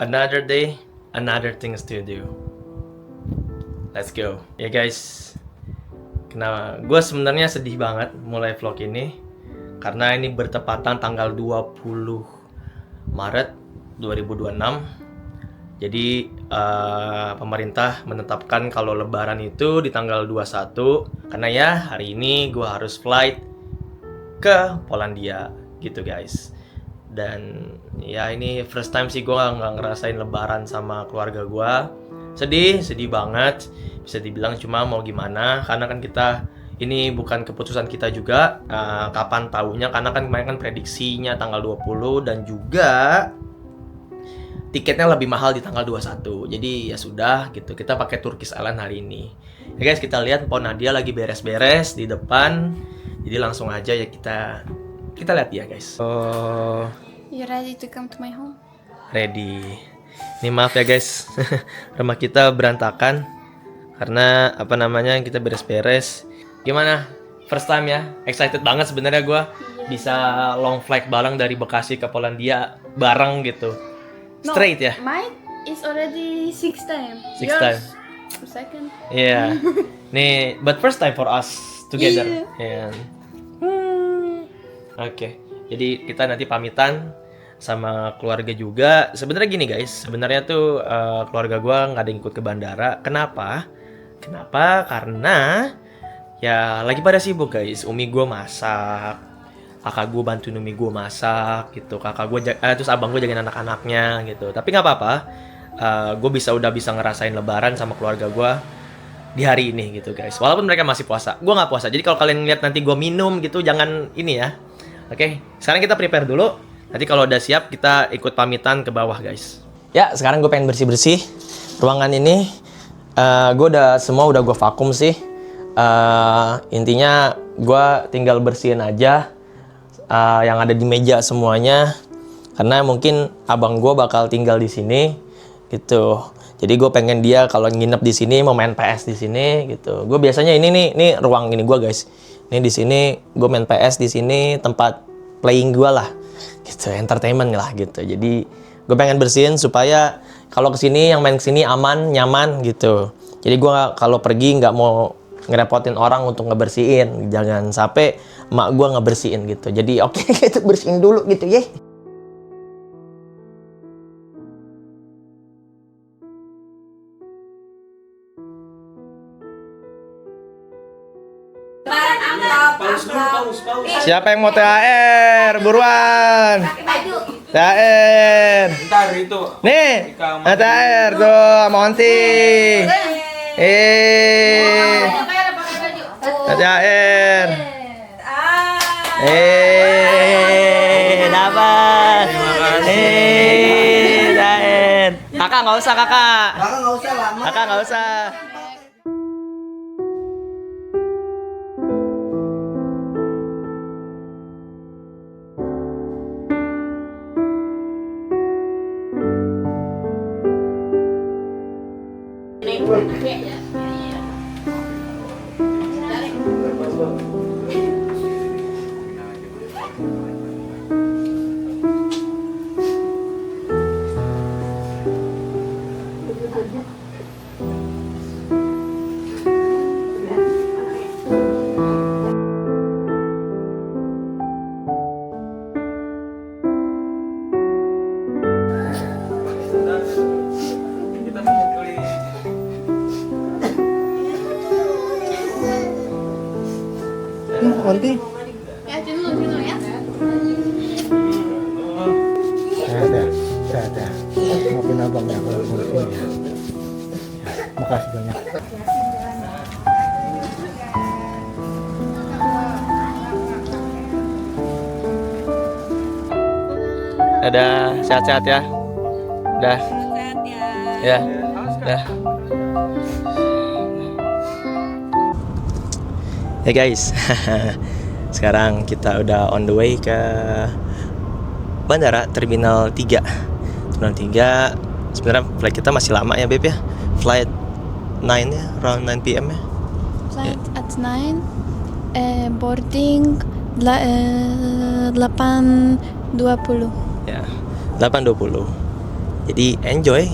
Another day, another things to do. Let's go. Ya guys, kenapa? Gue sebenarnya sedih banget mulai vlog ini karena ini bertepatan tanggal 20 Maret 2026. Jadi pemerintah menetapkan kalau Lebaran itu di tanggal 21 karena ya hari ini gue harus flight ke Polandia gitu guys. Dan ya ini first time sih gue nggak ngerasain Lebaran sama keluarga gue. Sedih banget. Bisa dibilang cuma mau gimana karena kan kita ini bukan keputusan kita juga kapan taunya karena kan kemarin kan prediksinya tanggal 20 dan juga tiketnya lebih mahal di tanggal 21. Jadi ya sudah gitu. Kita pakai Turkish Airlines hari ini. Ya guys, kita lihat Mpok Nadia lagi beres-beres di depan. Jadi langsung aja ya kita lihat ya guys. Oh, You ready to come to my home? ready. Ini maaf ya guys. Rumah kita berantakan karena apa namanya kita beres-beres. Gimana? First time ya? Excited banget sebenarnya gue bisa long flight bareng dari Bekasi ke Polandia bareng gitu. Straight ya? Mine is already sixth time. Sixth time. Second. Iya. Nih, but first time for us together. Iya. Yeah. Oke. Jadi kita nanti pamitan sama keluarga juga. Sebenarnya gini guys, sebenarnya tuh keluarga gua nggak ada yang ikut ke bandara. Kenapa? Karena ya lagi pada sibuk guys. Umi gua masak, kakak gue bantuin umi gue masak gitu, kakak gue terus abang gue jagain anak-anaknya gitu. Tapi nggak apa-apa, gue udah bisa ngerasain Lebaran sama keluarga gue di hari ini gitu guys. Walaupun mereka masih puasa, gue nggak puasa. Jadi kalau kalian lihat nanti gue minum gitu, jangan ini ya. Oke, sekarang kita prepare dulu. Nanti kalau udah siap kita ikut pamitan ke bawah guys. Ya, sekarang gue pengen bersih-bersih ruangan ini. Gue semua udah gue vakum sih. Intinya gue tinggal bersihin aja yang ada di meja semuanya, karena mungkin abang gue bakal tinggal di sini gitu. Jadi gue pengen dia kalau nginep di sini mau main PS di sini gitu. Gue biasanya ini ruang ini gue guys. Ini di sini gue main PS di sini, tempat playing gue lah gitu, entertainment lah gitu. Jadi gue pengen bersihin supaya kalau kesini yang main kesini aman, nyaman gitu. Jadi gue kalau pergi nggak mau ngerepotin orang untuk ngebersihin, jangan sampai emak gue ngebersihin gitu. Jadi oke, kita bersihin dulu gitu ya. Paus. Siapa yang mau THR? Buruan. THR. Ntar itu. Nih, THR tuh sama Onti. THR. Dapat. THR. Kakak nggak usah kakak. Kakak nggak usah. Onti. Ya, dulu ya. Ada. Maafin abang ya kalau mau ini. Makasih banyak. Dadah, sehat-sehat ya. Dah. Ya. Dah. Ya guys, sekarang kita udah on the way ke bandara Terminal 3. Terminal 3, sebenarnya flight kita masih lama ya Beb ya. Flight 9 ya, around 9 PM ya. Flight at 9, boarding 8.20. Ya, 8.20. Jadi enjoy.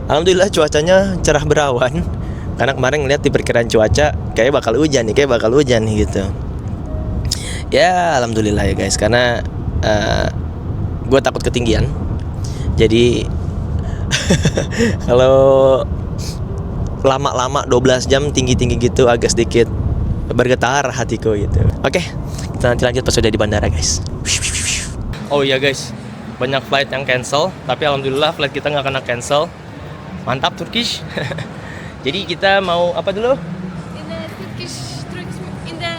Alhamdulillah cuacanya cerah berawan. Karena kemarin ngeliat di perkiraan cuaca kayak bakal hujan nih gitu. Ya alhamdulillah ya guys, karena gue takut ketinggian. Jadi kalau lama-lama 12 jam tinggi-tinggi gitu agak sedikit bergetar hatiku gitu. Oke, kita nanti lanjut pas udah di bandara guys. Oh iya guys, banyak flight yang cancel, tapi alhamdulillah flight kita nggak kena cancel. Mantap Turkish. Jadi kita mau apa dulu? In the Turkish, in the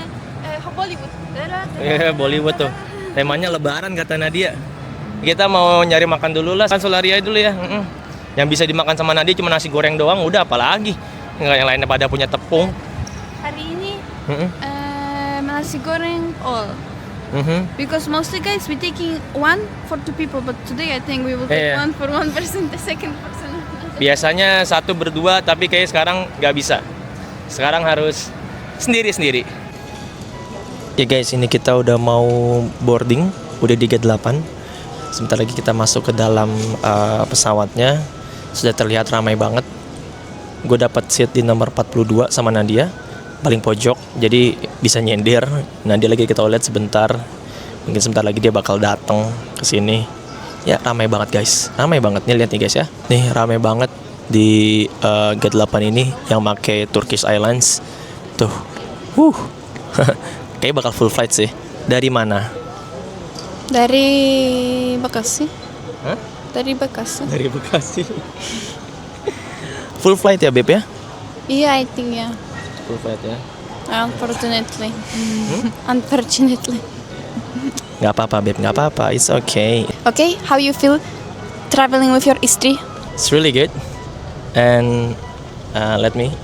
Bollywood. Bollywood tuh. Temanya Lebaran kata Nadia. Kita mau nyari makan dulu lah, Solaria dulu ya. Yang bisa dimakan sama Nadia cuma nasi goreng doang, udah apalagi. Yang lainnya pada punya tepung. Hari ini nasi goreng all. Because mostly guys we taking one for 2 people, but today I think we will take one for 1 person, the second person. Biasanya 1 berdua, tapi kayak sekarang nggak bisa. Sekarang harus sendiri-sendiri. Ya guys, ini kita udah mau boarding, udah di gate 8. Sebentar lagi kita masuk ke dalam pesawatnya. Sudah terlihat ramai banget. Gue dapat seat di nomor 42 sama Nadia, paling pojok, jadi bisa nyender. Nadia lagi kita lihat sebentar. Mungkin sebentar lagi dia bakal datang ke sini. Ya ramai banget guys, ramai banget nih, lihat nih guys ya. Nih ramai banget di gate 8 ini yang pakai Turkish Airlines. Tuh. Kayaknya bakal full flight sih. Dari mana? Dari Bekasi. Hah? Dari Bekasi. Dari Bekasi. Full flight ya Beb ya? Iya, I think ya. Full flight ya. Unfortunately. Unfortunately. Gak apa-apa Beb, gak apa-apa, it's okay. Okay, how you feel traveling with your istri? It's really good. And let me.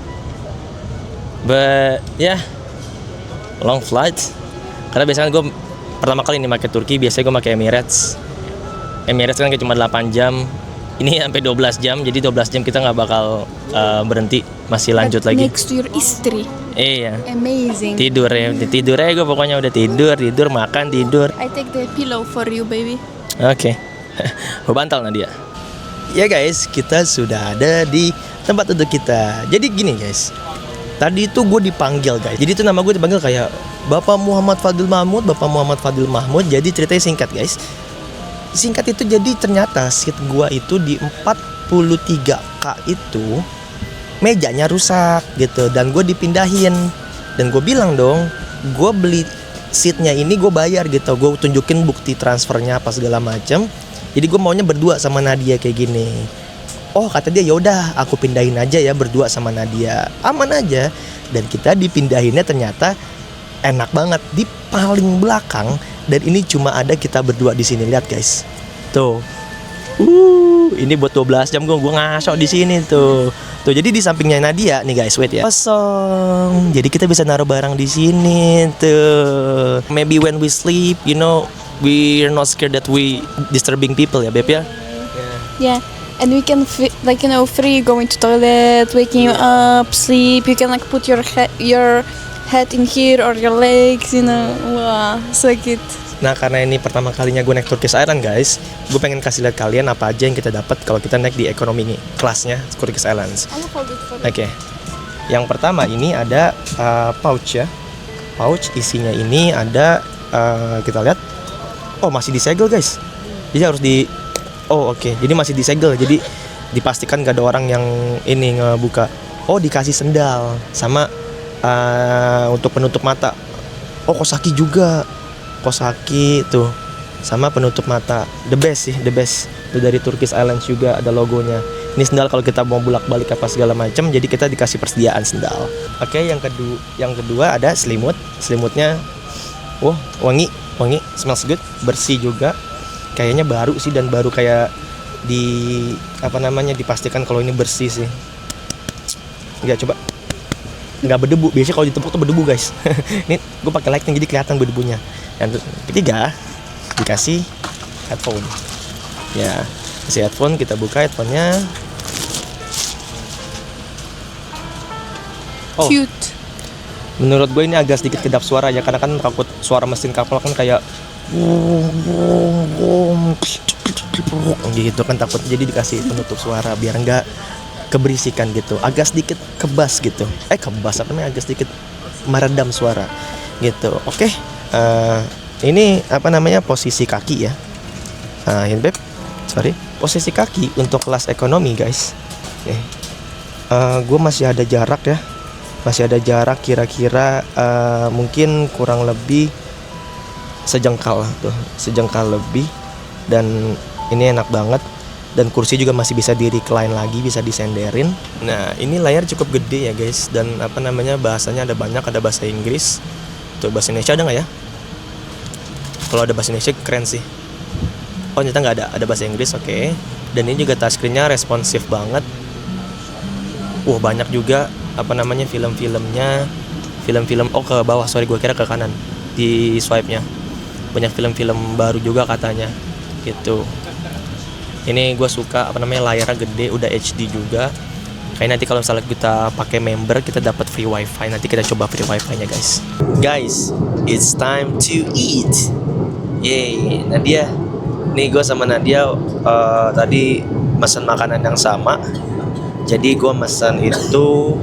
But yeah, long flight. Karena biasanya gue pertama kali nih pakai Turki, biasanya gue pakai Emirates. Emirates kan kayak cuma 8 jam. Ini sampai 12 jam, jadi 12 jam kita nggak bakal berhenti, masih lanjut lagi. Next to your istri. Iya. Amazing. Tidur ya, tidur aja gue pokoknya udah tidur, makan, tidur. I take the pillow for you, baby. Oke. Gue bantal Nadia. Ya guys, kita sudah ada di tempat duduk kita. Jadi gini guys, tadi itu gue dipanggil guys. Jadi itu nama gue dipanggil kayak Bapak Muhammad Fadil Mahmud, Bapak Muhammad Fadil Mahmud. Jadi ceritanya singkat guys. Singkat itu jadi ternyata seat gua itu di 43K itu mejanya rusak gitu, dan gue dipindahin. Dan gue bilang dong, gue beli seatnya ini gue bayar gitu. Gue tunjukin bukti transfernya apa segala macam. Jadi gue maunya berdua sama Nadia kayak gini. Oh kata dia, yaudah aku pindahin aja ya berdua sama Nadia, aman aja. Dan kita dipindahinnya ternyata enak banget di paling belakang. Dan ini cuma ada kita berdua di sini, lihat guys. Tuh. Ini buat 12 jam gue ngaso di sini tuh. Tuh jadi di sampingnya Nadia nih guys, wait ya. Kosong. Jadi kita bisa naruh barang di sini tuh. Maybe when we sleep, you know, we're not scared that we disturbing people ya, Beb ya. Yeah. And we can free going to toilet, waking you up, sleep. You can like put your head in here or your legs, you know. Wah, so cute. Nah karena ini pertama kalinya gue naik Turkish Airlines guys, gue pengen kasih lihat kalian apa aja yang kita dapat kalau kita naik di ekonomi kelasnya Turkish Airlines. Oke. Yang pertama ini ada pouch ya. Pouch isinya ini ada kita lihat. Oh masih disegel guys. Jadi harus jadi masih disegel. Jadi dipastikan gak ada orang yang ini ngebuka. Oh dikasih sendal sama untuk penutup mata. Oh Kosaki juga. Kosaki tuh sama penutup mata, the best sih, the best. Itu dari Turkish Airlines juga ada logonya. Ini sendal kalau kita mau bolak-balik apa segala macam, jadi kita dikasih persediaan sendal. Oke, yang kedua ada selimut. Selimutnya wangi, smells good, bersih juga. Kayaknya baru sih, dan baru kayak dipastikan kalau ini bersih sih. Enggak, coba. Nggak berdebu, biasanya kalau ditepuk tuh berdebu guys. Ini gue pakai lighting jadi kelihatan berdebunya. Yang ketiga dikasih headphone. Ya, kasih headphone, kita buka headphonenya. Oh, Cute. Menurut gue ini agak sedikit kedap suara ya, karena kan takut suara mesin kapal kan kayak gitu kan, takut jadi dikasih penutup suara biar nggak keberisikan gitu, agak sedikit kebas gitu, kebas apa namanya, agak sedikit meredam suara gitu. Oke, ini apa namanya, posisi kaki ya, beb, sorry, posisi kaki untuk kelas ekonomi guys. Oke, gue masih ada jarak ya, masih ada jarak kira-kira mungkin kurang lebih sejengkal tuh, sejengkal lebih, dan ini enak banget. Dan kursi juga masih bisa di recline lagi, bisa disenderin. Nah, ini layar cukup gede ya guys, dan apa namanya, bahasanya ada banyak, ada bahasa Inggris. Tuh, bahasa Indonesia ada nggak ya? Kalau ada bahasa Indonesia keren sih. Oh, ternyata nggak ada bahasa Inggris, oke. Dan ini juga touchscreen-nya responsif banget. Banyak juga apa namanya, film-filmnya, film-film. Oh, ke bawah, sorry, gue kira ke kanan. Di swipe-nya banyak film-film baru juga katanya gitu. Ini gue suka apa namanya, layarnya gede, udah HD juga. Kayak nanti kalau misalnya kita pakai member, kita dapat free wifi. Nanti kita coba free wifi-nya guys. Guys, it's time to eat. Yeay, Nadia. Nih gue sama Nadia tadi pesan makanan yang sama. Jadi gue pesan itu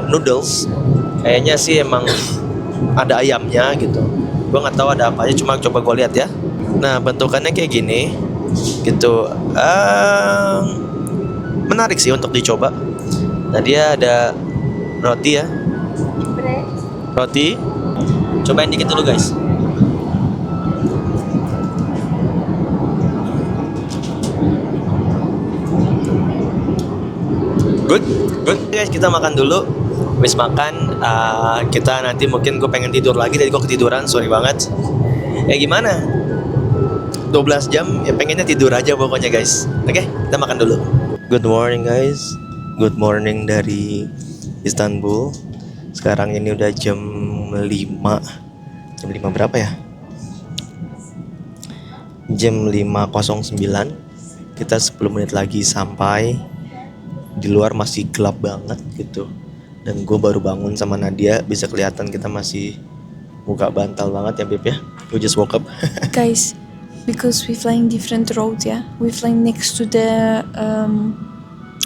noodles. Kayaknya sih emang ada ayamnya gitu. Gue nggak tahu ada apa aja, cuma coba gue lihat ya. Nah, bentukannya kayak gini gitu, menarik sih untuk dicoba. Nah, dia ada roti ya, roti. Cobain dikit dulu guys. Good guys, kita makan dulu. Habis makan, kita nanti mungkin gue pengen tidur lagi. Tadi gue ketiduran, sorry banget. Gimana? 12 jam ya, pengennya tidur aja pokoknya guys. Oke, kita makan dulu. Good morning guys. Good morning dari Istanbul. Sekarang ini udah jam 5. Jam 5 berapa ya? Jam 5.09. Kita 10 menit lagi sampai. Di luar masih gelap banget gitu. Dan gue baru bangun sama Nadia. Bisa kelihatan kita masih muka bantal banget ya Beb ya. We just woke up. Guys, because we flying different roads, yeah. We flying next to the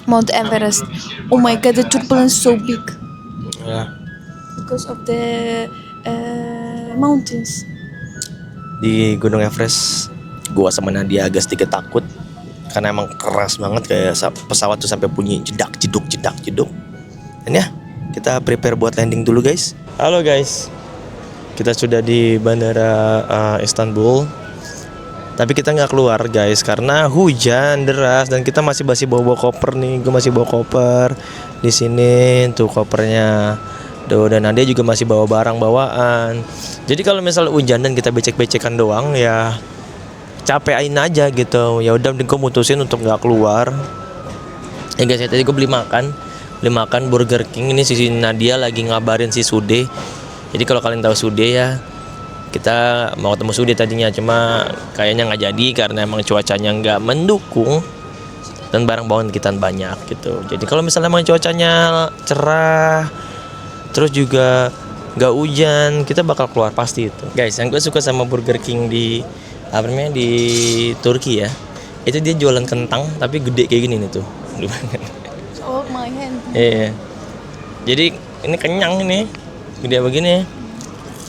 Mount Everest. Oh my god, the turbulence is so big. Ya. Because of the mountains. Di Gunung Everest, gua sama Nadia agak sedikit takut karena emang keras banget, kayak pesawat tuh sampai bunyi jedak jeduk. Dan ya, kita prepare buat landing dulu guys. Halo guys, kita sudah di bandara Istanbul. Tapi kita nggak keluar guys karena hujan deras dan kita masih bawa koper nih. Gue masih bawa koper di sini tuh kopernya. Dan Nadia juga masih bawa barang bawaan. Jadi kalau misalnya hujan dan kita becek-becekan doang ya capekin aja gitu. Ya udah, gue mutusin untuk nggak keluar. Guys, tadi gue beli makan Burger King. Ini si Nadia lagi ngabarin si Sude. Jadi kalau kalian tahu Sude ya, kita mau ketemu Sude tadinya, cuma kayaknya nggak jadi karena emang cuacanya nggak mendukung dan barang bawaan kita banyak gitu. Jadi kalau misalnya emang cuacanya cerah, terus juga nggak hujan, kita bakal keluar pasti itu. Guys, yang gue suka sama Burger King di di Turki ya, itu dia jualan kentang tapi gede kayak gini nih tuh. Oh my hand. Iya. Jadi ini kenyang ini, gede begini.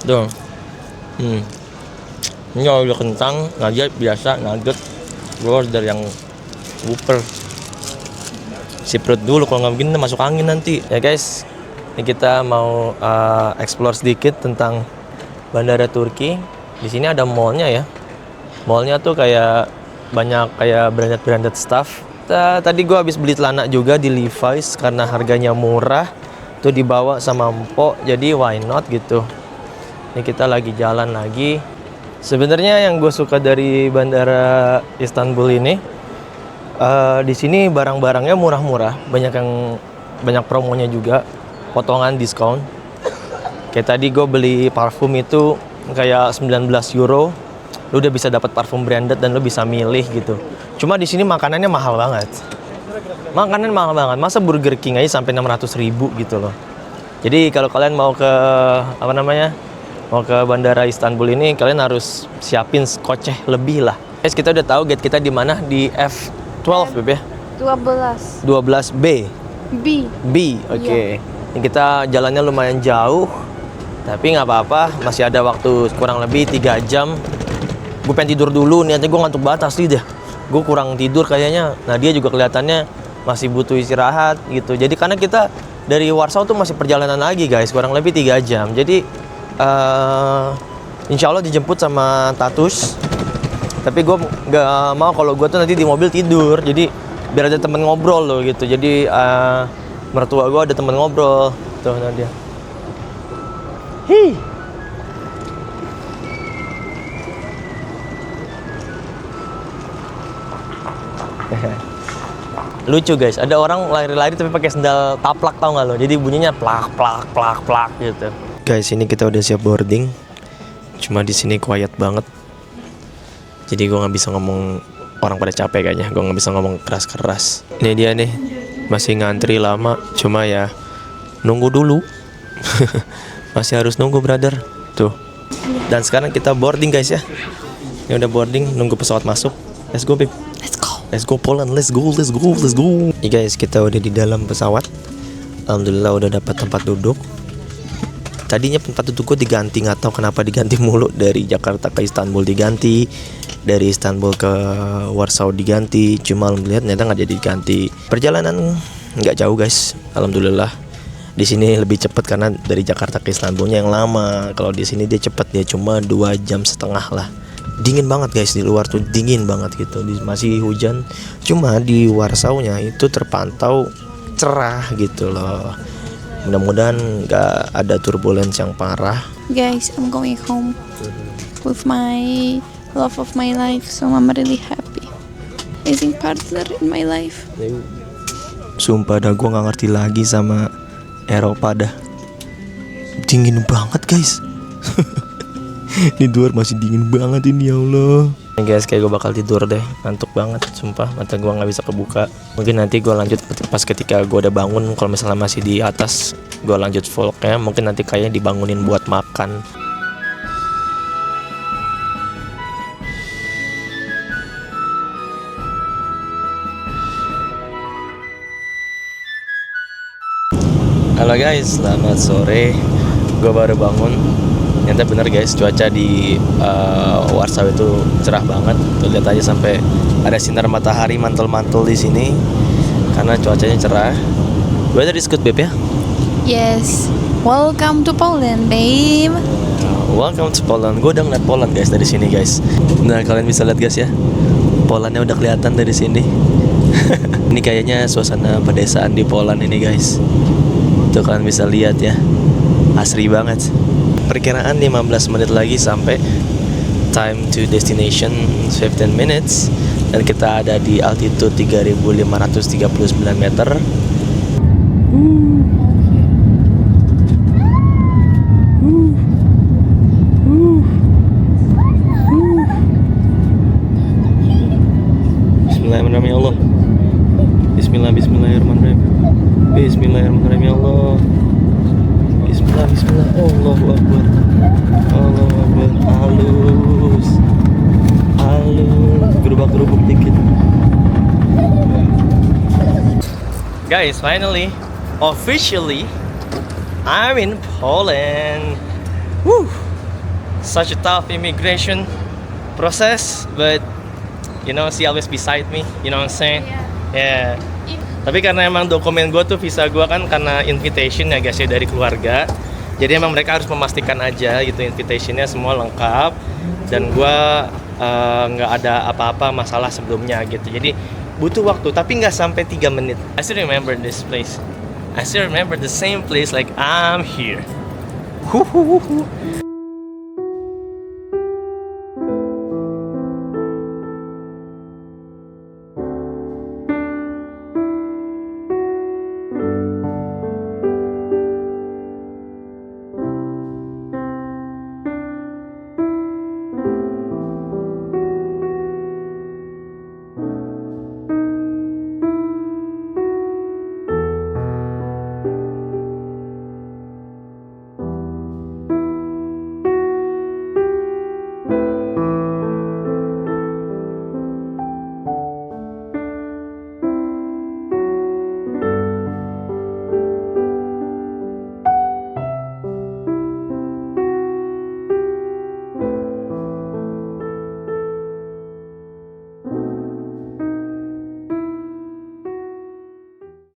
Tuh. Ini kalau udah kentang, nugget biasa, nugget. Gue order yang Whopper. Si perut dulu, kalau nggak begini masuk angin nanti. Ya guys, ini kita mau explore sedikit tentang bandara Turki. Di sini ada mallnya ya. Mallnya tuh kayak banyak kayak branded stuff. Tadi gue habis beli celana juga di Levi's karena harganya murah. Tuh dibawa sama Mpok, jadi why not gitu. Ini kita lagi jalan lagi. Sebenarnya yang gue suka dari bandara Istanbul ini, di sini barang-barangnya murah-murah, banyak promonya juga, potongan diskon. Kayak tadi gue beli parfum itu kayak 19 euro, lu udah bisa dapat parfum branded dan lu bisa milih gitu. Cuma di sini makanannya mahal banget. Masa Burger King aja sampai 600.000 gitu loh. Jadi kalau kalian mau ke mau ke bandara Istanbul ini, kalian harus siapin kocek lebih lah Guys, kita udah tahu gate kita di mana, di F12 Beb ya. 12. 12B. B. B, oke. Ini kita jalannya lumayan jauh, tapi nggak apa-apa, masih ada waktu kurang lebih 3 jam. Gue pengen tidur dulu, niatnya gue ngantuk banget asli deh. Gue kurang tidur kayaknya. Nah dia juga kelihatannya masih butuh istirahat gitu. Jadi karena kita dari Warsaw tuh masih perjalanan lagi guys, kurang lebih 3 jam. Jadi insya Allah dijemput sama Tatus. Tapi gue nggak mau kalau gue tuh nanti di mobil tidur. Jadi biar ada temen ngobrol loh gitu. Jadi mertua gue ada temen ngobrol. Tuh Nadia. Hi. Lucu guys, ada orang lari-lari tapi pakai sendal taplak, tau nggak lo? Jadi bunyinya plak plak plak plak gitu. Guys, ini kita udah siap boarding. Cuma di sini quiet banget. Jadi gue nggak bisa ngomong, orang pada capek kayaknya. Gue nggak bisa ngomong keras-keras. Ini dia nih, masih ngantri lama. Cuma ya nunggu dulu. Masih harus nunggu brother. Tuh. Dan sekarang kita boarding guys ya. Ini udah boarding, nunggu pesawat masuk. Let's go babe. Let's go Poland, let's go. Nih guys, kita udah di dalam pesawat. Alhamdulillah udah dapat tempat duduk. Tadinya tempat duduk gue diganti, nggak tahu kenapa diganti mulu. Dari Jakarta ke Istanbul diganti, dari Istanbul ke Warsaw diganti. Cuma lihat ternyata nggak jadi diganti. Perjalanan nggak jauh guys, alhamdulillah. Di sini lebih cepat karena dari Jakarta ke Istanbulnya yang lama. Kalau di sini dia cepat, dia cuma 2,5 jam lah. Dingin banget guys, di luar tuh dingin banget gitu. Masih hujan. Cuma di Warsawnya itu terpantau cerah gitu loh. Mudah-mudahan nggak ada turbulence yang parah. Guys, I'm going home with my love of my life, so I'm really happy. Amazing partner in my life. Sumpah dah, gue nggak ngerti lagi sama Eropa dah. Dingin banget guys. Di luar masih dingin banget ini, ya Allah. Guys, kayak gue bakal tidur deh, ngantuk banget, sumpah. Mata gue nggak bisa kebuka. Mungkin nanti gue lanjut pas ketika gue udah bangun. Kalau misalnya masih di atas, gue lanjut vlognya. Mungkin nanti kayaknya dibangunin buat makan. Halo guys, selamat sore. Gue baru bangun. Ternyata bener guys, cuaca di Warsaw itu cerah banget. Tuh lihat aja sampai ada sinar matahari mantul-mantul di sini karena cuacanya cerah. Weather is good babe ya. Yes. Welcome to Poland, babe. Welcome to Poland. Gue udah ngeliat Poland guys dari sini guys. Nah kalian bisa lihat guys ya, Polandnya udah kelihatan dari sini. Ini kayaknya suasana pedesaan di Poland ini guys. Tuh kalian bisa lihat ya, asri banget. Perkiraan 15 menit lagi sampai. Time to destination 15 minutes. Dan kita ada di altitude 3.539 meter. Bismillahirrahmanirrahim ya Allah. Bismillahirrahmanirrahim. Bismillahirrahmanirrahim ya Allah. Bismillah. Allahu Akbar. Allahu Akbar. Halus. Gerubak-gerubuk dikit. Guys, finally, officially, I'm in Poland. Woo! Such a tough immigration process, but you know, she always beside me. You know what I'm saying? Yeah. Tapi karena emang dokumen gue tuh, visa gue kan karena invitation ya guys ya, dari keluarga. Jadi emang mereka harus memastikan aja gitu invitationnya semua lengkap. Dan gue nggak ada apa-apa masalah sebelumnya gitu. Jadi butuh waktu, tapi nggak sampai 3 menit. I still remember this place. I still remember the same place like I'm here.